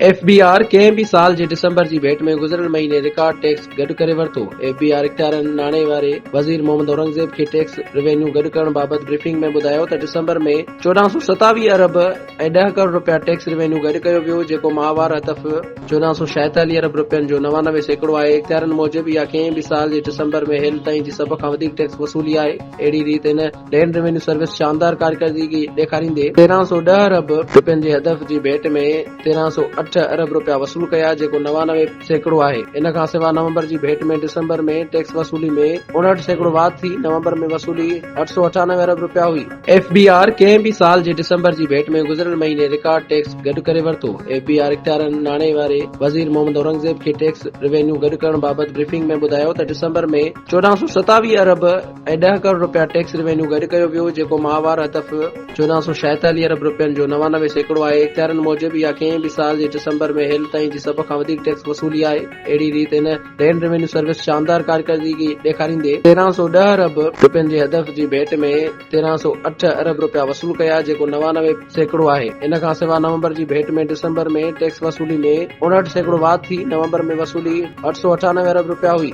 FBR कंहिं बि साल जे दिसंबर जी भेट में गुज़िरियल महीने रिकॉर्ड टैक्स गॾु करे वरितो। एफबीआर इख़्तियारनि नाणे वारे वज़ीर मोहम्मद औरंगज़ेब खे टैक्स रेवेन्यू गॾु करण बाबति ब्रीफिंग में ॿुधायो त दिसंबर में 1427 अरब ऐं 10 करोड़ रुपया टैक्स रेवेन्यू गॾु कयो वियो, जेको माहवार हदफ़ 1446 अरब रुपयनि जो 99% आहे। इख़्तियारनि मूजिबि इहा कंहिं बि साल जे दिसंबर में हेल ताईं जी सभ खां वधीक टैक्स वसूली आहे। अहिड़ी रीति हिन लैंड रेवेन्यू सर्विस शानदार कारकर्दगी ॾेखारींदे 1310 अरब रुपयनि जे हदफ़ जी भेट में 1308 अरब रुपया वसूल कया, जेको 99% आहे। इन खां सवाइ नवंबर जी भेट में दिसंबर में टैक्स वसूली में 59% वाध थी। नवंबर में वसूली 898 अरब रुपया हुई। एफबीआर कंहिं बि साल जे दिसंबर जी भेट में गुज़िरियल महीने रिकॉर्ड टैक्स गॾु करे वरितो। एफबीआर इख़्तियारनि नाणे वारे वज़ीर मोहम्मद औरंगज़ेब खे टैक्स रेवेन्यू गॾु करण बाबति ब्रीफिंग में ॿुधायो त दिसंबर में 1427 अरब ऐं 10 करोड़ रुपया टैक्स रेवेन्यू गॾु कयो वियो, जेको माहवार हदफ़ 1446 अरब रुपयनि जो 99% आहे। इख़्तियारनि मूजिबि इहा कंहिं बि साल जे दिसंबर में हेल ताईं जी सभ खां वधीक टैक्स वसूली आहे। अहिड़ी रीति हिन लैंड रेवेन्यू सर्विस शानदार कारकर्दगी ॾेखारींदे 1310 अरब रुपयनि जे हदफ़ जी भेट में 1308 अरब रुपया वसूल कया, जेको 99% आहे। इन खां सवाइ नवंबर जी भेट में दिसंबर में टैक्स वसूली में 59% वाध थी। नवंबर में वसूली 898 अरब रुपया हुई।